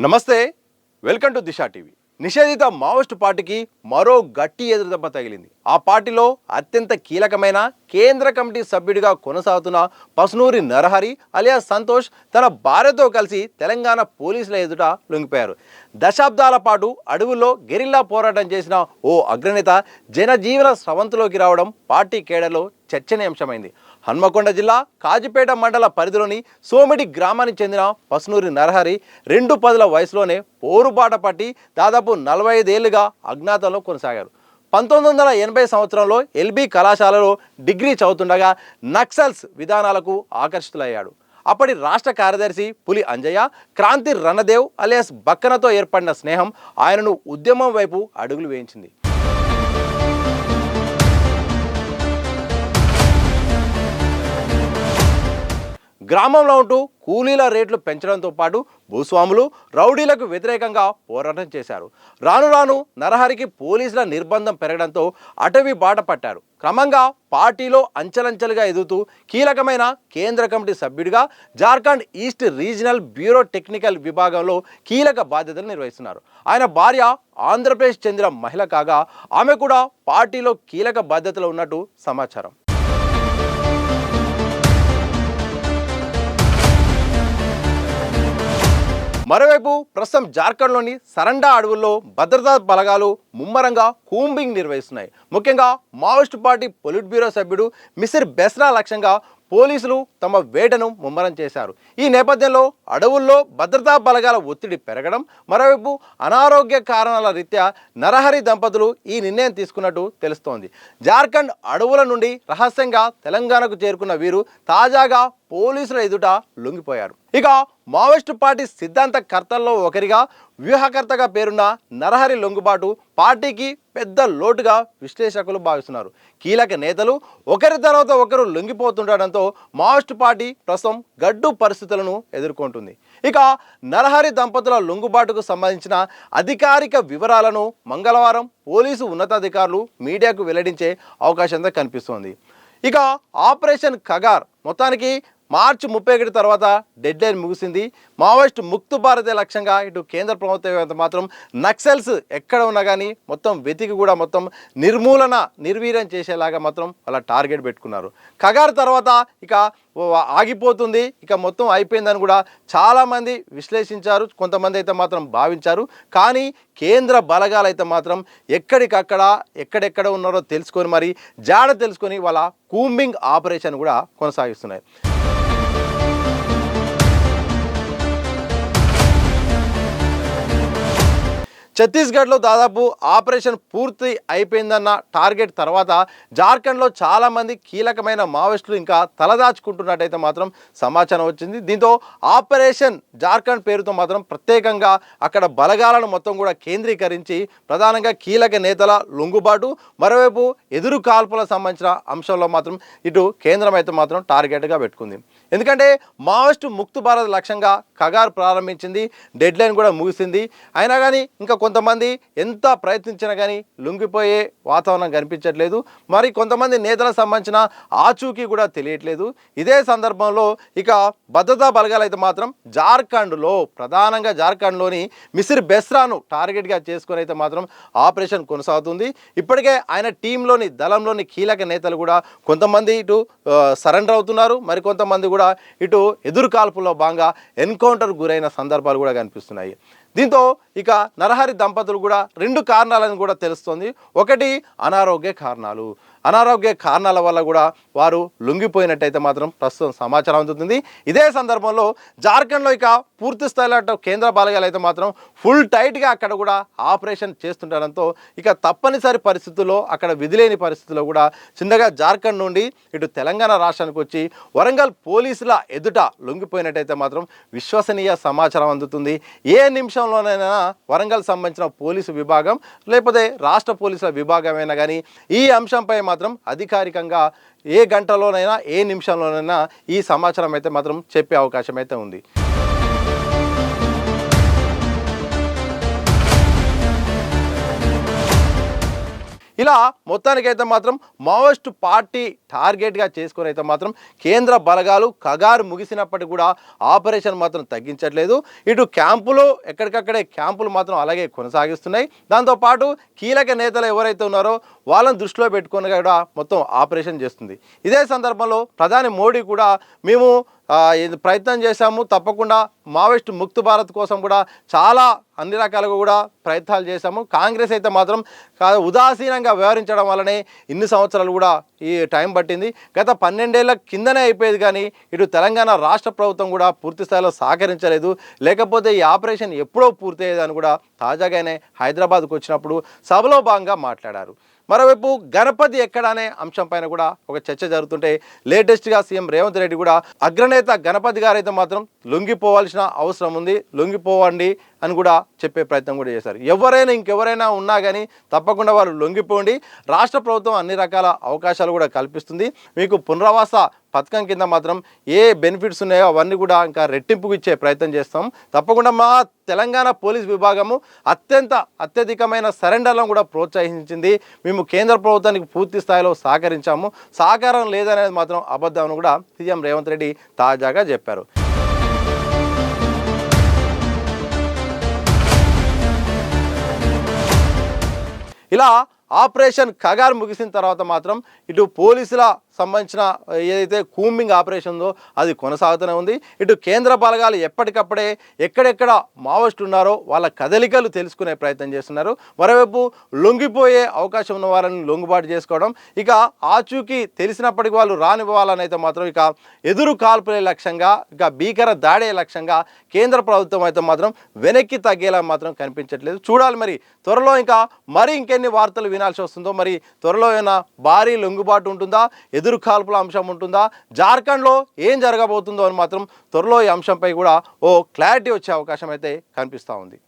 నమస్తే, welcome to Disha TV. నిషేధిత Maoist పార్టీకి మరో గట్టి ఎదురుదెబ్బ తగిలింది. ఆ పార్టీలో అత్యంత కీలకమైన కేంద్ర కమిటీ సభ్యుడిగా కొనసాగుతున్న పసునూరి నరహరి అలియాస్ సంతోష్ తన భార్యతో కలిసి తెలంగాణ పోలీసుల ఎదుట లొంగిపోయారు. దశాబ్దాల పాటు అడవుల్లో గెరిల్లా పోరాటం చేసిన ఓ అగ్రనేత జనజీవన స్రవంతిలోకి రావడం పార్టీ కేడర్లో చర్చనీయాంశమైంది. హన్మకొండ జిల్లా కాజిపేట మండల పరిధిలోని సోమిడి గ్రామానికి చెందిన పసునూరి నరహరి 2 వయసులోనే పోరుబాట పట్టి దాదాపు 45 ఏళ్లుగా అజ్ఞాతంలో కొనసాగారు. 1980 సంవత్సరంలో ఎల్బీ కళాశాలలో డిగ్రీ చదువుతుండగా నక్సల్స్ విధానాలకు ఆకర్షితులయ్యాడు. అప్పటి రాష్ట్ర కార్యదర్శి పులి అంజయ్య, క్రాంతి రణదేవ్ అలియాస్ బక్కనతో ఏర్పడిన స్నేహం ఆయనను ఉద్యమం వైపు అడుగులు వేయించింది. గ్రామంలో ఉంటూ కూలీల రేట్లు పెంచడంతో పాటు భూస్వాములు, రౌడీలకు వ్యతిరేకంగా పోరాటం చేశారు. రాను రాను నరహరికి పోలీసుల నిర్బంధం పెరగడంతో అటవీ బాట పట్టారు. క్రమంగా పార్టీలో అంచెలంచెలుగా ఎదుగుతూ కీలకమైన కేంద్ర కమిటీ సభ్యుడిగా Jharkhand east regional bureau technical విభాగంలో కీలక బాధ్యతలు నిర్వహిస్తున్నారు. ఆయన భార్య ఆంధ్రప్రదేశ్ చెందిన మహిళ కాగా ఆమె కూడా పార్టీలో కీలక బాధ్యతలు ఉన్నట్టు సమాచారం. మరోవైపు ప్రస్తుతం జార్ఖండ్లోని సరండా అడవుల్లో భద్రతా బలగాలు ముమ్మరంగా కూంబింగ్ నిర్వహిస్తున్నాయి. ముఖ్యంగా మావోయిస్టు పార్టీ పొలిట్ బ్యూరో సభ్యుడు మిసిర్ బెస్రా లక్ష్యంగా పోలీసులు తమ వేటను ముమ్మరం చేశారు. ఈ నేపథ్యంలో అడవుల్లో భద్రతా బలగాల ఒత్తిడి పెరగడం, మరోవైపు అనారోగ్య కారణాల రీత్యా నరహరి దంపతులు ఈ నిర్ణయం తీసుకున్నట్టు తెలుస్తోంది. జార్ఖండ్ అడవుల నుండి రహస్యంగా తెలంగాణకు చేరుకున్న వీరు తాజాగా పోలీసుల ఎదుట లొంగిపోయారు. ఇక మావోయిస్టు పార్టీ సిద్ధాంతకర్తల్లో ఒకరిగా, వ్యూహకర్తగా పేరున్న నరహరి లొంగుబాటు పార్టీకి పెద్ద లోటుగా విశ్లేషకులు భావిస్తున్నారు. కీలక నేతలు ఒకరి తర్వాత ఒకరు లొంగిపోతుండటంతో మావోయిస్టు పార్టీ ప్రస్తుతం గడ్డు పరిస్థితులను ఎదుర్కొంటుంది. ఇక నరహరి దంపతుల లొంగుబాటుకు సంబంధించిన అధికారిక వివరాలను మంగళవారం పోలీసు ఉన్నతాధికారులు మీడియాకు వెల్లడించే అవకాశం కనిపిస్తోంది. ఇక ఆపరేషన్ ఖగార్ మొత్తానికి మార్చి 31 తర్వాత డెడ్ లైన్ ముగిసింది. మావోయిస్ట్ ముక్తు భారతే లక్ష్యంగా ఇటు కేంద్ర ప్రభుత్వం మాత్రం నక్సల్స్ ఎక్కడ ఉన్నా కానీ మొత్తం వెతికి కూడా మొత్తం నిర్వీర్యం చేసేలాగా మాత్రం వాళ్ళ టార్గెట్ పెట్టుకున్నారు. ఖగార్ తర్వాత ఇక ఆగిపోతుంది, ఇక మొత్తం అయిపోయిందని కూడా చాలామంది విశ్లేషించారు, కొంతమంది అయితే మాత్రం భావించారు. కానీ కేంద్ర బలగాలు అయితే మాత్రం ఎక్కడెక్కడ ఉన్నారో తెలుసుకొని మరి జాడ తెలుసుకొని వాళ్ళ కూంబింగ్ ఆపరేషన్ కూడా కొనసాగిస్తున్నాయి. ఛత్తీస్గఢ్లో దాదాపు ఆపరేషన్ పూర్తి అయిపోయిందన్న టార్గెట్ తర్వాత జార్ఖండ్లో చాలామంది కీలకమైన మావోయిస్టులు ఇంకా తలదాచుకుంటున్నట్టయితే మాత్రం సమాచారం వచ్చింది. దీంతో ఆపరేషన్ జార్ఖండ్ పేరుతో మాత్రం ప్రత్యేకంగా అక్కడ బలగాలను మొత్తం కూడా కేంద్రీకరించి ప్రధానంగా కీలక నేతల లొంగుబాటు, మరోవైపు ఎదురు కాల్పులకు సంబంధించిన అంశంలో మాత్రం ఇటు కేంద్రం అయితే మాత్రం టార్గెట్గా పెట్టుకుంది. ఎందుకంటే మావోయిస్టు ముక్తు భారత్ లక్ష్యంగా ఖగార్ ప్రారంభించింది, డెడ్ లైన్ కూడా ముగిసింది. అయినా కానీ ఇంకా కొంతమంది ఎంత ప్రయత్నించినా కానీ లొంగిపోయే వాతావరణం కనిపించట్లేదు. మరి కొంతమంది నేతలకు సంబంధించిన ఆచూకీ కూడా తెలియట్లేదు. ఇదే సందర్భంలో ఇక భద్రతా బలగాలు అయితే మాత్రం ప్రధానంగా జార్ఖండ్లోని మిసిర్ బెస్రాను టార్గెట్గా చేసుకొని అయితే మాత్రం ఆపరేషన్ కొనసాగుతుంది. ఇప్పటికే ఆయన టీంలోని దళంలోని కీలక నేతలు కూడా కొంతమంది ఇటు సరెండర్ అవుతున్నారు, మరి కొంతమంది కూడా ఇటు ఎదురు కాల్పుల్లో భాగంగా ఎన్కౌంటర్ గురైన సందర్భాలు కూడా కనిపిస్తున్నాయి. దీంతో ఇక నరహరి దంపతులు కూడా 2 కారణాలను కూడా తెలుస్తోంది. ఒకటి అనారోగ్య కారణాల వల్ల కూడా వారు లొంగిపోయినట్టయితే మాత్రం ప్రస్తుతం సమాచారం అందుతుంది. ఇదే సందర్భంలో జార్ఖండ్లో ఇక పూర్తి స్థాయిలో కేంద్ర బలగాలు అయితే మాత్రం ఫుల్ టైట్గా అక్కడ కూడా ఆపరేషన్ చేస్తుండడంతో ఇక తప్పనిసరి పరిస్థితుల్లో అక్కడ విధిలేని పరిస్థితుల్లో కూడా చిన్నగా జార్ఖండ్ నుండి ఇటు తెలంగాణ రాష్ట్రానికి వచ్చి వరంగల్ పోలీసుల ఎదుట లొంగిపోయినట్టయితే మాత్రం విశ్వసనీయ సమాచారం అందుతుంది. ఏ నిమిషంలోనైనా వరంగల్ సంబంధించిన పోలీసు విభాగం లేకపోతే రాష్ట్ర పోలీసుల విభాగమైనా కానీ ఈ అంశంపై మాత్రం అధికారికంగా ఏ గంటలోనైనా ఏ నిమిషంలోనైనా ఈ సమాచారం అయితే మాత్రం చెప్పే అవకాశం అయితే ఉంది. ఇలా మొత్తానికైతే మాత్రం మావోయిస్టు పార్టీ టార్గెట్గా చేసుకొని అయితే మాత్రం కేంద్ర బలగాలు కగారు ముగిసినప్పటికీ కూడా ఆపరేషన్ మాత్రం తగ్గించట్లేదు. ఇటు క్యాంపులు ఎక్కడికక్కడే క్యాంపులు మాత్రం అలాగే కొనసాగిస్తున్నాయి. దాంతోపాటు కీలక నేతలు ఎవరైతే ఉన్నారో వాళ్ళని దృష్టిలో పెట్టుకొని కూడా మొత్తం ఆపరేషన్ చేస్తుంది. ఇదే సందర్భంలో ప్రధాని మోడీ కూడా మేము ఇది ప్రయత్నం చేశాము, తప్పకుండా మావోయిస్టు ముక్త భారత్ కోసం కూడా చాలా అన్ని రకాలుగా కూడా ప్రయత్నాలు చేశాము. కాంగ్రెస్ అయితే మాత్రం ఉదాసీనంగా వ్యవహరించడం వల్లనే ఇన్ని సంవత్సరాలు కూడా ఈ టైం పట్టింది. గత 12 ఏళ్ల కిందనే అయిపోయేది, కానీ ఇటు తెలంగాణ రాష్ట్ర ప్రభుత్వం కూడా పూర్తి స్థాయిలో సహకరించలేదు. లేకపోతే ఈ ఆపరేషన్ ఎప్పుడో పూర్తయ్యేదని కూడా తాజాగానే హైదరాబాద్కు వచ్చినప్పుడు సభలో భాగంగా మాట్లాడారు. మరోవైపు గణపతి ఎక్కడ అనే అంశం పైన కూడా ఒక చర్చ జరుగుతుంటే లేటెస్ట్గా సీఎం రేవంత్ రెడ్డి కూడా అగ్రనేత గణపతి గారు అయితే మాత్రం లొంగిపోవాల్సిన అవసరం ఉంది, లొంగిపోవండి అని కూడా చెప్పే ప్రయత్నం కూడా చేశారు. ఎవరైనా ఇంకెవరైనా ఉన్నా కానీ తప్పకుండా వాళ్ళు లొంగిపోండి, రాష్ట్ర ప్రభుత్వం అన్ని రకాల అవకాశాలు కూడా కల్పిస్తుంది, మీకు పునరావాస పథకం కింద మాత్రం ఏ బెనిఫిట్స్ ఉన్నాయో అవన్నీ కూడా ఇంకా రెట్టింపుకు ఇచ్చే ప్రయత్నం చేస్తాం. తప్పకుండా మా తెలంగాణ పోలీస్ విభాగము అత్యధికమైన సరెండర్లను కూడా ప్రోత్సహించింది. మేము కేంద్ర ప్రభుత్వానికి పూర్తి స్థాయిలో సహకరించాము, సహకారం లేదనేది మాత్రం అబద్ధం అని కూడా సీఎం రేవంత్ రెడ్డి తాజాగా చెప్పారు. ఇలా ఆపరేషన్ కగారు ముగిసిన తర్వాత మాత్రం ఇటు పోలీసుల సంబంధించిన ఏదైతే కూంబింగ్ ఆపరేషన్ ఉందో అది కొనసాగుతూనే ఉంది. ఇటు కేంద్ర బలగాలు ఎప్పటికప్పుడే ఎక్కడెక్కడ మావోయిస్టులు ఉన్నారో వాళ్ళ కదలికలు తెలుసుకునే ప్రయత్నం చేస్తున్నారు. మరోవైపు లొంగిపోయే అవకాశం ఉన్న వాళ్ళని లొంగుబాటు చేసుకోవడం, ఇక ఆచూకీ తెలిసినప్పటికీ వాళ్ళు రానివ్వాలని అయితే మాత్రం ఇక ఎదురు కాల్పులే లక్ష్యంగా, ఇక భీకర దాడే లక్ష్యంగా కేంద్ర ప్రభుత్వం అయితే మాత్రం వెనక్కి తగ్గేలా మాత్రం కనిపించట్లేదు. చూడాలి మరి త్వరలో ఇంకా మరి ఇంకెన్ని వార్తలు వినాల్సి వస్తుందో, మరి త్వరలో ఏమైనా భారీ లొంగుబాటు ఉంటుందా, ఎదురు కాల్పుల అంశం ఉంటుందా, జార్ఖండ్లో ఏం జరగబోతుందో అని మాత్రం త్వరలో ఈ అంశంపై కూడా ఓ క్లారిటీ వచ్చే అవకాశం అయితే కనిపిస్తూ ఉంది.